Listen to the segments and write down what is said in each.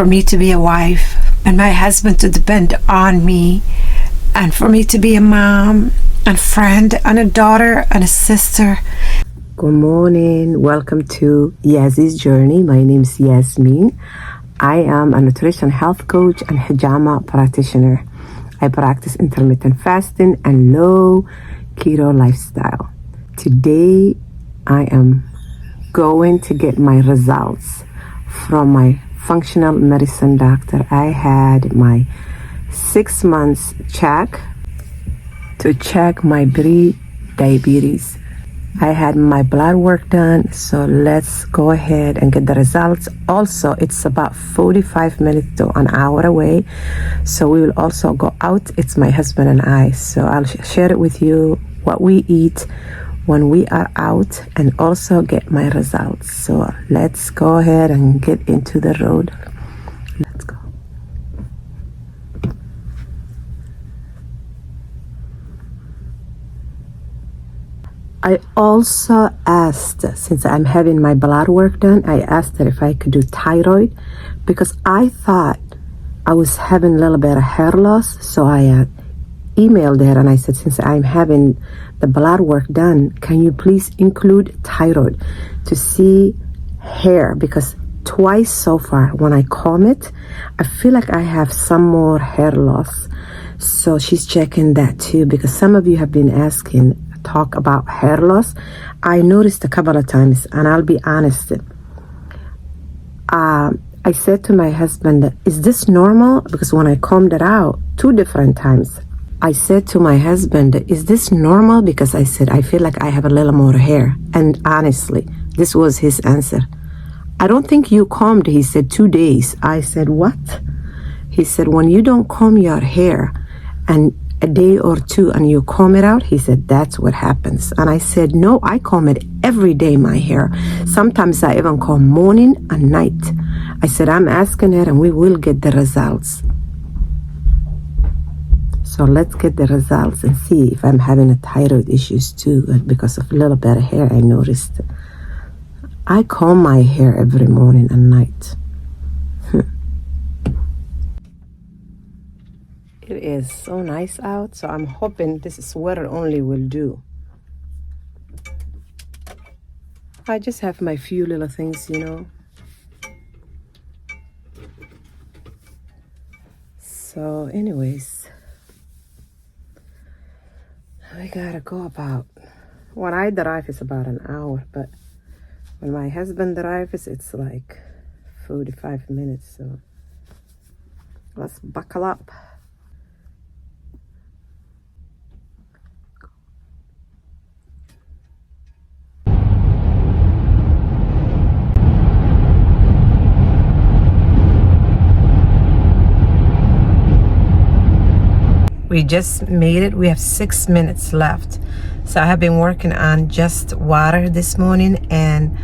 for me to be a wife and my husband to depend on me, and for me to be a mom and friend and a daughter and a sister. Good morning. Welcome to Yazi's Journey. My name is Yasmin. I am a nutrition health coach and hijama practitioner. I practice intermittent fasting and low keto lifestyle. Today, I am going to get my results from my functional medicine doctor. I had my 6 months check to check my pre-diabetes. I had my blood work done, so let's go ahead and get the results. Also, it's about 45 minutes to an hour away, so we will also go out. It's my husband and I, so I'll share it with you, what we eat when we are out, and also get my results. So let's go ahead and get into the road. Let's go. I also asked, since I'm having my blood work done, I asked her if I could do thyroid, because I thought I was having a little bit of hair loss. So I emailed her and I said, since I'm having the blood work done, can you please include thyroid to see hair? Because twice so far when I comb it, I feel like I have some more hair loss. So she's checking that too, because some of you have been asking, talk about hair loss. I noticed a couple of times, and I'll be honest. I said to my husband, is this normal? Because when I combed it out 2 different times, I said to my husband, is this normal? Because I said, I feel like I have a little more hair. And honestly, this was his answer. I don't think you combed. He said 2 days. I said, what? He said, when you don't comb your hair and a day or 2 and you comb it out, he said, that's what happens. And I said, no, I comb it every day, my hair. Sometimes I even comb morning and night. I said, I'm asking her and we will get the results. So let's get the results and see if I'm having a thyroid issues too, because of a little bit of hair I noticed. I comb my hair every morning and night. It is so nice out, so I'm hoping this sweater only will do. I just have my few little things, So anyways, I gotta go about, when I drive it's about an hour, but when my husband drives it's like 45 minutes, so let's buckle up. We just made it. We have 6 minutes left. So I have been working on just water this morning, and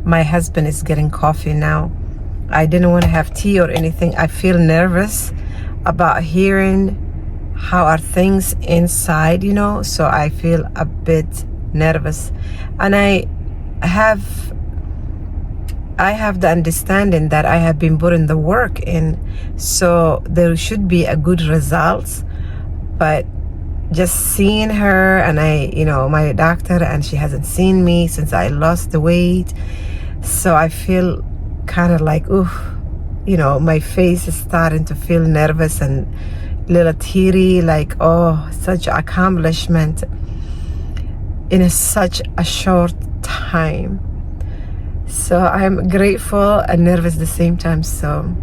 my husband is getting coffee now. I didn't want to have tea or anything. I feel nervous about hearing how are things inside, so I feel a bit nervous. And I have the understanding that I have been putting the work in, so there should be a good results. But just seeing her, and my doctor, and she hasn't seen me since I lost the weight. So I feel kind of like, my face is starting to feel nervous and a little teary, like, oh, such accomplishment in such a short time. So I'm grateful and nervous at the same time. So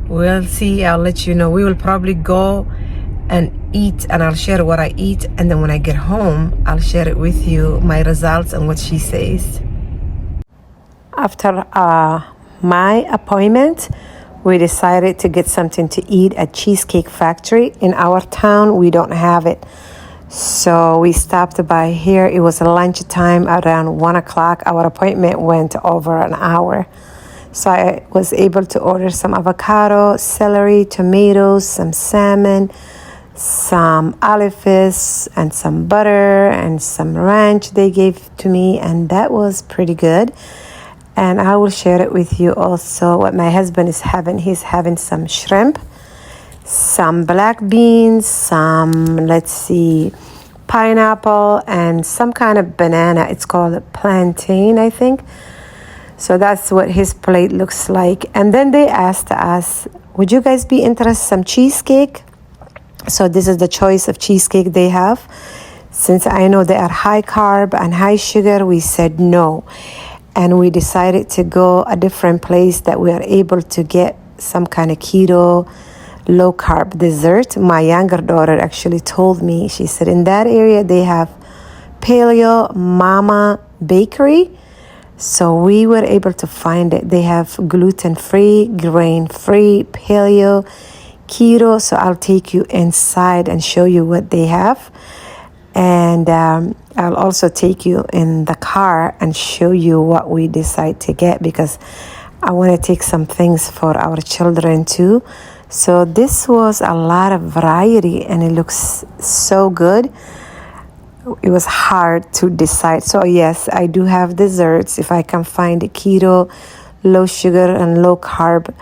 we'll see. I'll let you know. We will probably go and eat, and I'll share what I eat, and then when I get home I'll share it with you, my results and what she says. After my appointment, we decided to get something to eat at Cheesecake Factory. In our town we don't have it, so we stopped by here. It was lunchtime around 1 o'clock. Our appointment went over an hour, so I was able to order some avocado, celery, tomatoes, some salmon, some olive fish, and some butter and some ranch they gave to me, and that was pretty good. And I will share it with you also what my husband is having. He's having some shrimp, some black beans, some, let's see, pineapple, and some kind of banana. It's called a plantain, I think. So that's what his plate looks like. And then they asked us, would you guys be interested in some cheesecake? So this is the choice of cheesecake they have. Since I know they are high carb and high sugar, we said no. And we decided to go a different place that we are able to get some kind of keto, low carb dessert. My younger daughter actually told me, she said in that area they have Paleo Mama Bakery. So we were able to find it. They have gluten-free, grain-free, paleo, keto. So I'll take you inside and show you what they have. And I'll also take you in the car and show you what we decide to get, because I want to take some things for our children too. So this was a lot of variety and it looks so good. It was hard to decide. So yes, I do have desserts. If I can find a keto, low sugar and low carb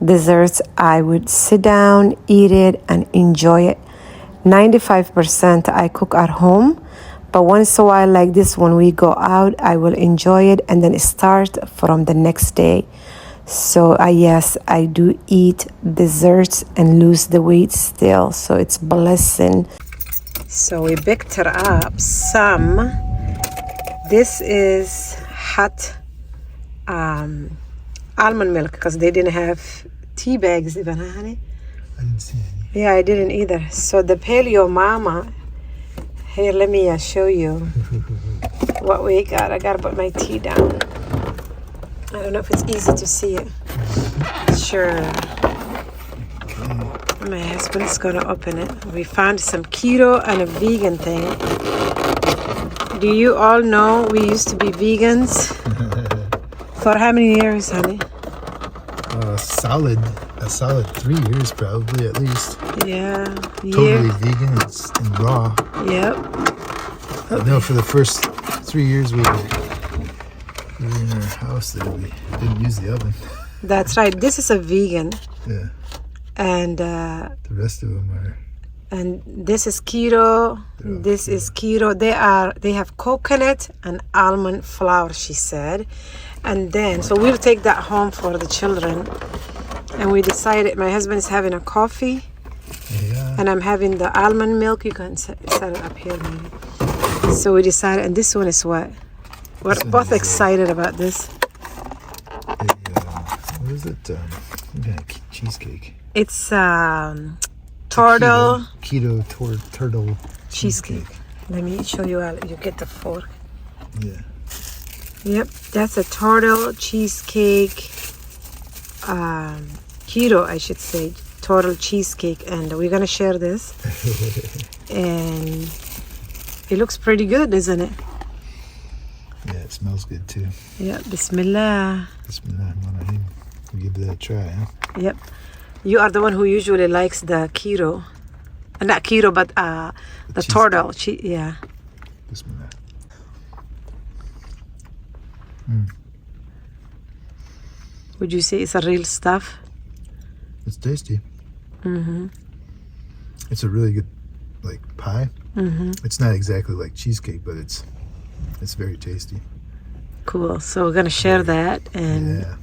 desserts, I would sit down, eat it and enjoy it. 95% I cook at home, but once in a while like this, when we go out, I will enjoy it and then start from the next day. So yes, I do eat desserts and lose the weight still, so it's blessing. So we picked her up some. This is hot almond milk, because they didn't have tea bags even, huh, honey? I didn't see any. Yeah, I didn't either. So the Paleo Mama, here, let me show you what we got. I gotta put my tea down. I don't know if it's easy to see it. Sure. My husband's gonna open it. We found some keto and a vegan thing. Do you all know we used to be vegans? For how many years, honey? A solid 3 years probably, at least. Yeah. Totally vegan, it's in raw. Yep. No, for the first 3 years we were in our house that we didn't use the oven. That's right. This is a vegan. Yeah. And the rest of them are. And this is keto. This is keto. They have coconut and almond flour, she said. And then, so we'll take that home for the children. And we decided, my husband is having a coffee. Yeah. And I'm having the almond milk. You can set it up here, maybe. So we decided, and this one is what? We're both excited about this. What is it? Cheesecake. It's turtle. Keto turtle cheesecake. Let me show you how you get the fork. Yeah. Yep, that's a turtle cheesecake. Keto, I should say. Turtle cheesecake. And we're going to share this. And it looks pretty good, isn't it? Yeah, it smells good too. Yeah, Bismillah. Bismillah. We'll give that a try, huh? Yep. You are the one who usually likes the keto. Not keto, but the turtle. Yeah. Bismillah. Would you say it's a real stuff? It's tasty. Mm-hmm. It's a really good, like, pie. Mm-hmm. It's not exactly like cheesecake, but it's very tasty. Cool. So we're gonna share that, and yeah.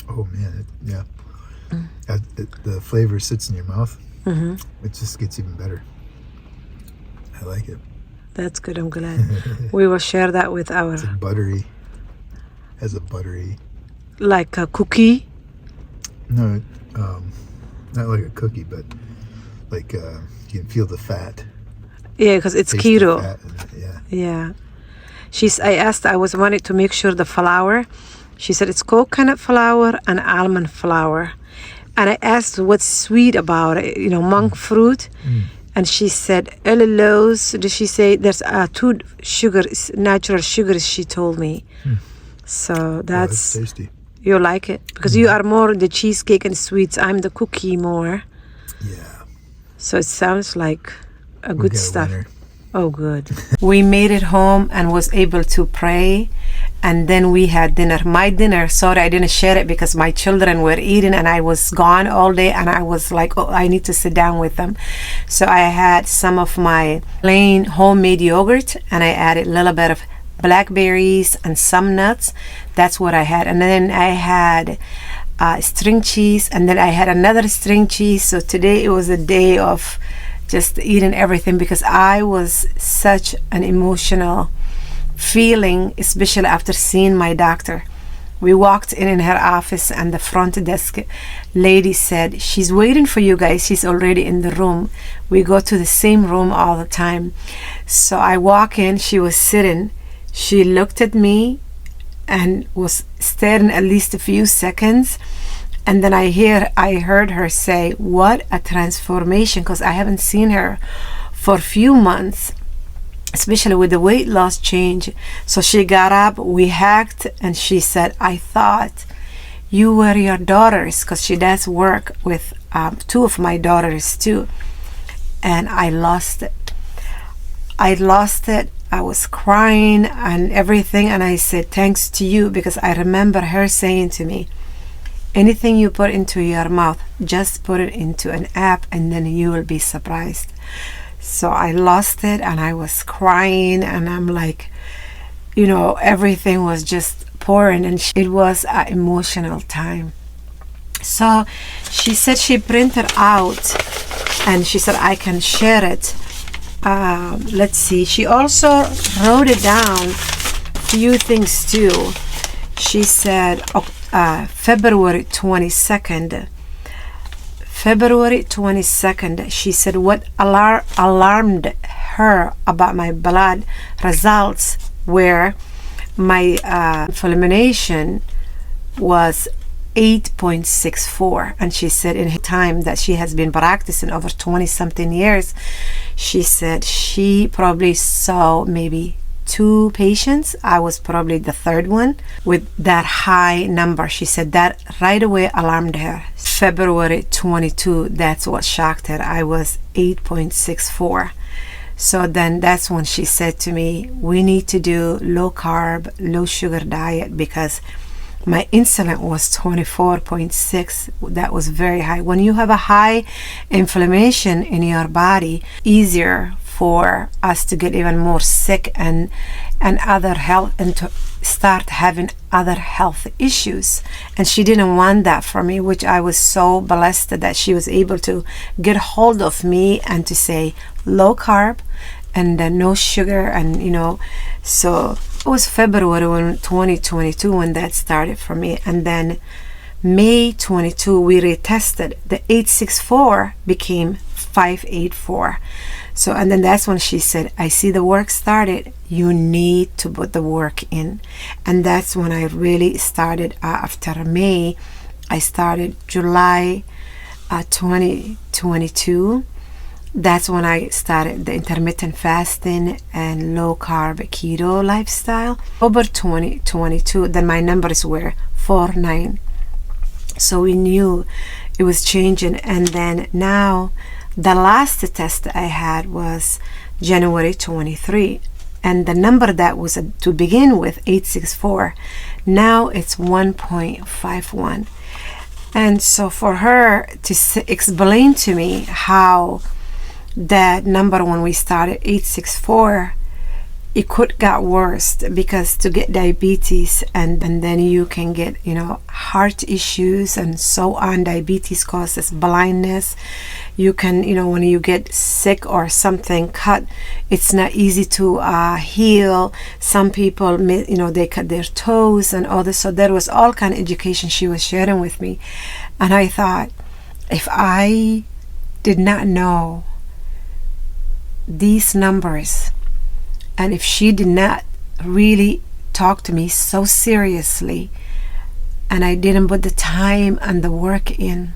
Oh man, the flavor sits in your mouth. Mm-hmm. It just gets even better. I like it. That's good. I'm glad. We will share that with our. It's like buttery. Has a buttery. Like a cookie. No, not like a cookie, but like you can feel the fat. Yeah, because it's Taste keto. the fat in it, yeah. Yeah. I wanted to make sure the flour. She said it's coconut flour and almond flour. And I asked what's sweet about it, monk fruit. And she said allulose. Did she say there's two sugars, natural sugars, she told me. So that's tasty. You like it? Because you are more the cheesecake and sweets. I'm the cookie more. Yeah. So it sounds like a good stuff. Winner. Oh, good. We made it home and was able to pray. and then we had dinner. My dinner, sorry, I didn't share it because my children were eating and I was gone all day, and I was like, oh, I need to sit down with them. So I had some of my plain homemade yogurt, and I added a little bit of blackberries and some nuts. That's what I had. And then I had string cheese, and then I had another string cheese. So today it was a day of just eating everything, because I was such an emotional feeling, especially after seeing my doctor. We walked in her office, and the front desk lady said, she's waiting for you guys, she's already in the room. We go to the same room all the time. So I walk in, she was sitting, she looked at me and was staring at least a few seconds, and then I heard her say, what a transformation, because I haven't seen her for a few months, especially with the weight loss change. So she got up, we hugged, and she said, I thought you were your daughters, because she does work with 2 of my daughters too, and I lost it. I was crying and everything, and I said, thanks to you, because I remember her saying to me, anything you put into your mouth, just put it into an app and then you will be surprised. So I lost it, and I was crying, and I'm like, everything was just pouring, and it was an emotional time. So she said she printed out, and she said I can share it. Let's see, she also wrote it down, few things too. She said February 22nd, she said what alarmed her about my blood results were my inflammation was 8.64, and she said in her time that she has been practicing over 20 something years, she said she probably saw maybe 2 patients. I was probably the 3rd one with that high number. She said that right away alarmed her. February 22, that's what shocked her. I was 8.64. So then that's when she said to me, we need to do low carb, low sugar diet, because my insulin was 24.6. That was very high. When you have a high inflammation in your body, easier for us to get even more sick and other health, and to start having other health issues. And she didn't want that for me, which I was so blessed that she was able to get hold of me and to say low carb and no sugar, and so it was February 2022 when that started for me. And then May 22 we retested, the 864 became 584. So, and then that's when she said, I see the work started, you need to put the work in. And that's when I really started. After May, I started July 2022. That's when I started the intermittent fasting and low carb keto lifestyle. October 2022, then my numbers were 49. So we knew it was changing. And then now the last test I had was January 23, and the number that was to begin with 864, now it's 1.51. And so for her to explain to me how that number when we started 864, it could got worse, because to get diabetes and then you can get heart issues and so on. Diabetes causes blindness. You can when you get sick or something cut, it's not easy to heal. Some people they cut their toes and all this. So there was all kind of education she was sharing with me, and I thought, if I did not know these numbers, and if she did not really talk to me so seriously, and I didn't put the time and the work in,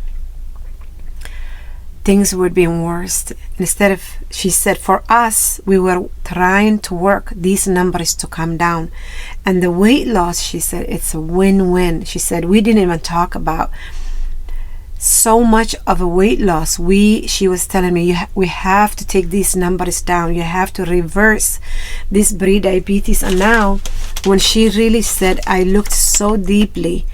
things would be worse. Instead of, she said, for us, we were trying to work these numbers to come down. And the weight loss, she said, it's a win-win. She said, we didn't even talk about so much of a weight loss. She was telling me, we have to take these numbers down. You have to reverse this pre-diabetes. And now, when she really said, I looked so deeply,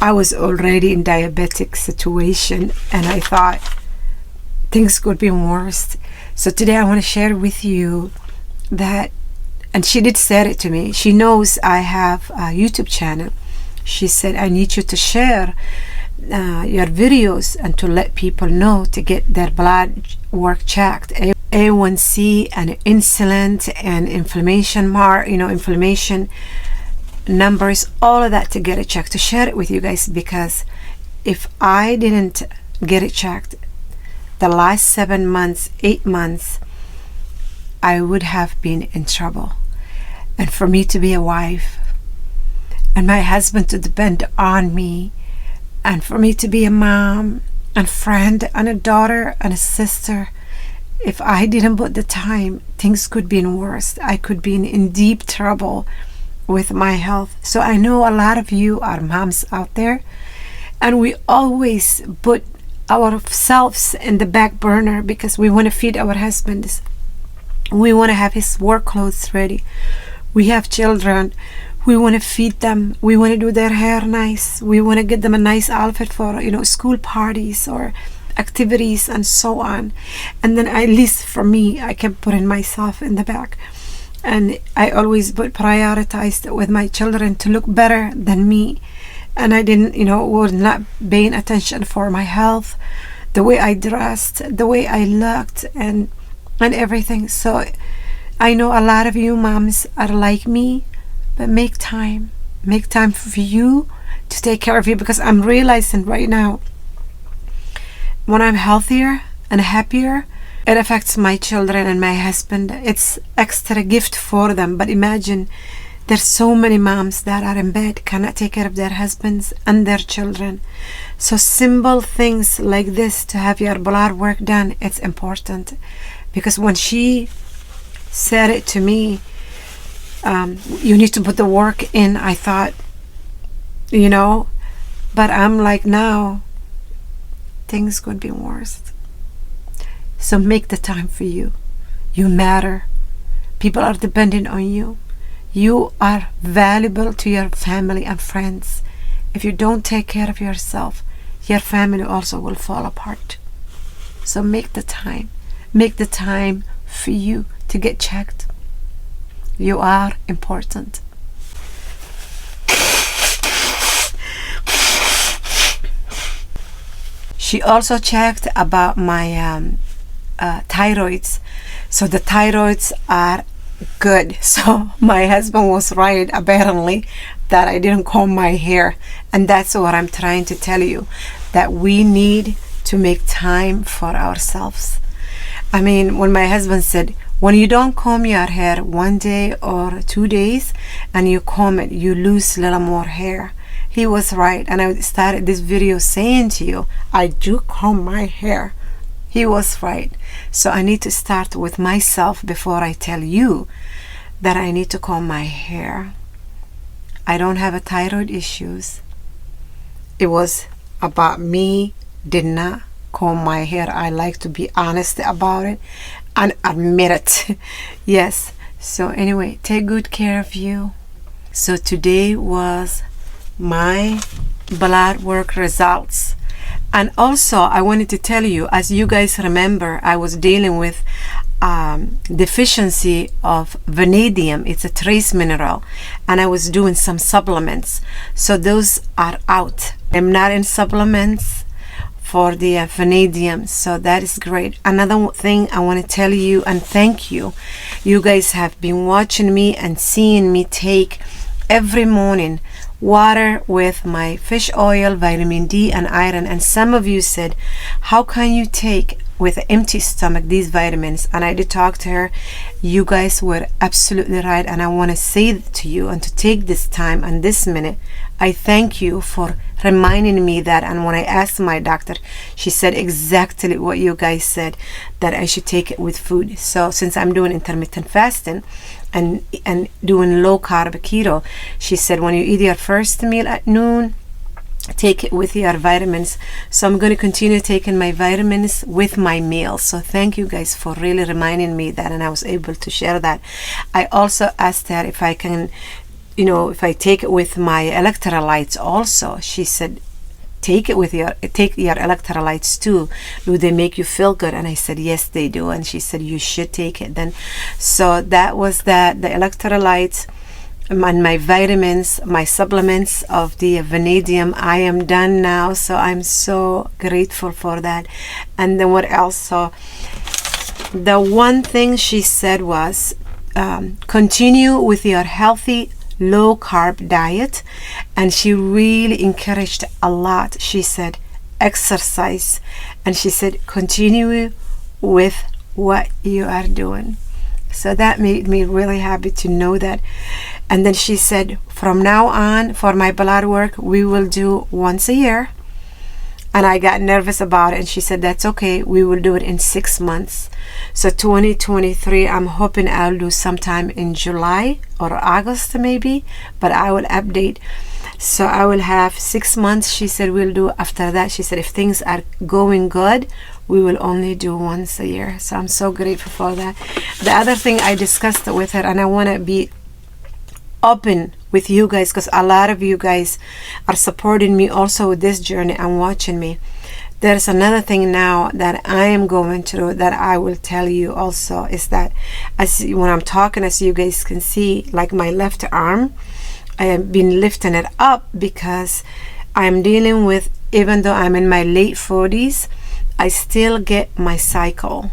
I was already in diabetic situation, and I thought things could be worse. So today I want to share with you that, and she did say it to me. She knows I have a YouTube channel. She said, I need you to share your videos and to let people know to get their blood work checked, A1C and insulin and inflammation inflammation numbers, all of that, to get it checked, to share it with you guys. Because if I didn't get it checked the last 7 months, 8 months, I would have been in trouble. And for me to be a wife and my husband to depend on me, and for me to be a mom and friend and a daughter and a sister, if I didn't put the time, things could be worse. I could be in deep trouble with my health. So I know a lot of you are moms out there, and we always put ourselves in the back burner because we want to feed our husbands. We want to have his work clothes ready. We have children. We want to feed them. We want to do their hair nice. We want to get them a nice outfit for, school parties or activities and so on. And then, at least for me, I kept putting myself in the back. And I always prioritized with my children to look better than me. And I didn't, was not paying attention for my health, the way I dressed, the way I looked, and everything. So I know a lot of you moms are like me. But make time for you to take care of you, because I'm realizing right now, when I'm healthier and happier, it affects my children and my husband. It's extra gift for them. But imagine, there's so many moms that are in bed, cannot take care of their husbands and their children. So simple things like this, to have your blood work done, it's important. Because when she said it to me, you need to put the work in, I thought, but I'm like, now things could be worse. So make the time for you. You matter. People are depending on you. You are valuable to your family and friends. If you don't take care of yourself, your family also will fall apart. So make the time. Make the time for you to get checked. You are important. She also checked about my thyroids. So the thyroids are good. So my husband was right, apparently, that I didn't comb my hair. And that's what I'm trying to tell you, that we need to make time for ourselves. I mean, when my husband said, when you don't comb your hair 1 day or 2 days and you comb it, you lose a little more hair. He was right. And I started this video saying to you, I do comb my hair. He was right. So I need to start with myself before I tell you that I need to comb my hair. I don't have a thyroid issues. It was about me did not comb my hair. I like to be honest about it and admit it. Yes. So anyway, take good care of you. So today was my blood work results. And also I wanted to tell you, as you guys remember, I was dealing with deficiency of vanadium. It's a trace mineral, and I was doing some supplements. So those are out. I'm not in supplements for the vanadium, so that is great. Another thing I want to tell you and thank you. You guys have been watching me and seeing me take every morning water with my fish oil, vitamin D and iron. And some of you said, how can you take with an empty stomach these vitamins? And I did talk to her. You guys were absolutely right, and I want to say to you and to take this time and this minute, I thank you for reminding me that. And when I asked my doctor, she said exactly what you guys said, that I should take it with food. So since I'm doing intermittent fasting and doing low carb keto, she said when you eat your first meal at noon, take it with your vitamins. So I'm going to continue taking my vitamins with my meals. So thank you guys for really reminding me that, and I was able to share that. I also asked her if I can, if I take it with my electrolytes also. She said, take your electrolytes too. Do they make you feel good? And I said, yes, they do. And she said, you should take it then. So that was that, the electrolytes and my vitamins, my supplements of the vanadium. I am done now, so I'm so grateful for that. And then what else? So the one thing she said was, continue with your healthy low carb diet. And she really encouraged a lot. She said exercise, and she said continue with what you are doing. So that made me really happy to know that. And then she said, from now on, for my blood work, we will do once a year. And I got nervous about it. And she said, that's okay. We will do it in 6 months. So 2023, I'm hoping I'll do sometime in July or August maybe. But I will update. So I will have 6 months. She said, we'll do after that. She said, if things are going good, we will only do once a year. So I'm so grateful for that. The other thing I discussed with her, and I want to be open with you guys, because a lot of you guys are supporting me also with this journey and watching me. There's another thing now that I am going through that I will tell you also, is that when I'm talking, as you guys can see, like my left arm, I have been lifting it up because I'm dealing with, even though I'm in my late 40s, I still get my cycle.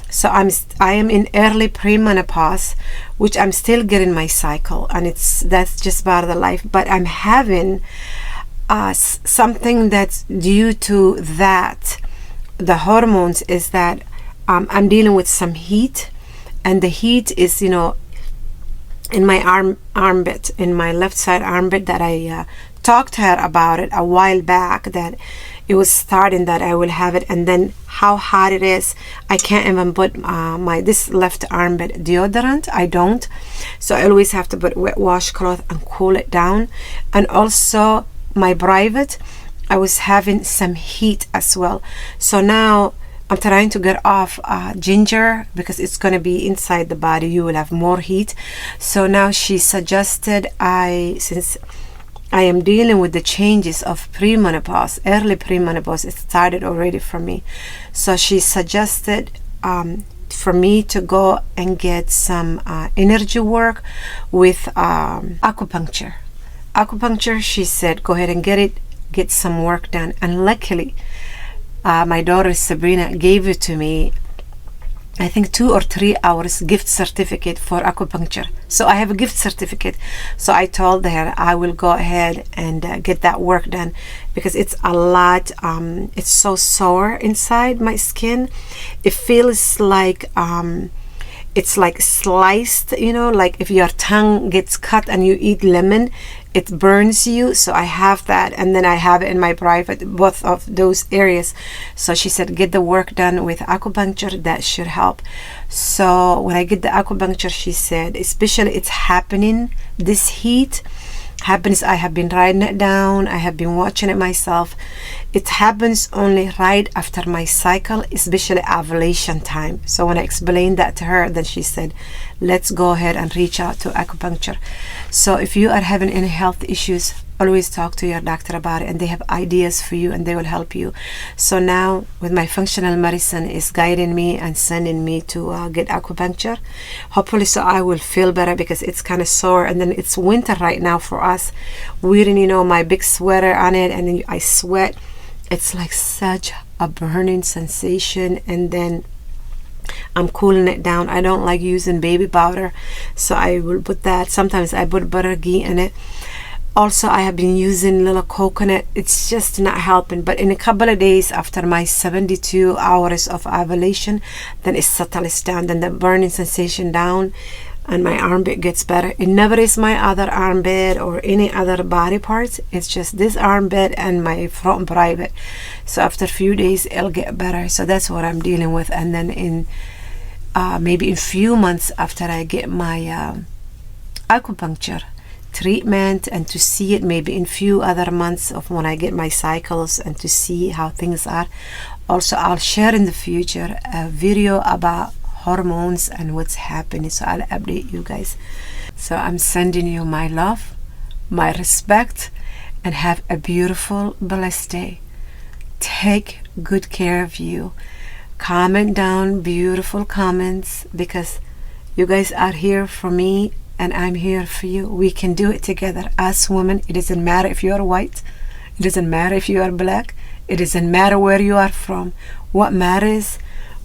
So I am in early premenopause, which I'm still getting my cycle, and that's just part of the life. But I'm having something that's due to that. The hormones is that I'm dealing with some heat, and the heat is, in my armpit, in my left side armpit, that I talked to her about it a while back, that it was starting that I will have it, and then how hot it is. I can't even put this left armpit deodorant. I don't. So I always have to put wet washcloth and cool it down. And also my private, I was having some heat as well. So now I'm trying to get off ginger, because it's going to be inside the body. You will have more heat. So now she suggested, since I am dealing with the changes of premenopause, early premenopause, it started already for me. So she suggested for me to go and get some energy work with acupuncture. Acupuncture, she said, go ahead and get some work done. And luckily, my daughter Sabrina gave it to me, I think 2 or 3 hours gift certificate for acupuncture. So I have a gift certificate. So I told her I will go ahead and get that work done, because it's a lot. It's so sore inside my skin. It feels like it's like sliced, like if your tongue gets cut and you eat lemon, it burns you. So I have that, and then I have it in my private, both of those areas. So she said, get the work done with acupuncture, that should help. So when I get the acupuncture, she said, especially it's happening, this heat happens, I have been writing it down, I have been watching it myself. It happens only right after my cycle, especially ovulation time. So when I explained that to her, then she said, let's go ahead and reach out to acupuncture. So if you are having any health issues, always talk to your doctor about it, and they have ideas for you and they will help you. So now with my functional medicine is guiding me and sending me to get acupuncture, hopefully, so I will feel better, because it's kind of sore. And then it's winter right now for us, wearing my big sweater on it, and then I sweat. It's like such a burning sensation, and then I'm cooling it down. I don't like using baby powder, so I will put that. Sometimes I put butter ghee in it. Also, I have been using little coconut. It's just not helping. But in a couple of days after my 72 hours of ovulation, then it settles down. Then the burning sensation down, and my armpit gets better. It never is my other armpit or any other body parts. It's just this armpit and my front private. So after a few days, it'll get better. So that's what I'm dealing with. And then in maybe in few months after I get my acupuncture, treatment and to see it maybe in few other months of when I get my cycles and to see how things are. Also, I'll share in the future a video about hormones and what's happening, so I'll update you guys. So I'm sending you my love, my respect, and have a beautiful, blessed day. Take good care of you. Comment down beautiful comments, because you guys are here for me and I'm here for you. We can do it together as women. It doesn't matter if you are white, it doesn't matter if you are black, it doesn't matter where you are from. What matters,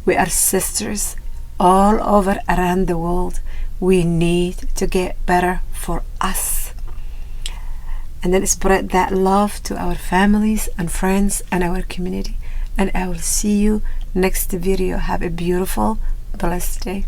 we are sisters all over around the world. We need to get better for us, and then spread that love to our families and friends and our community. And I will see you next video. Have a beautiful, blessed day.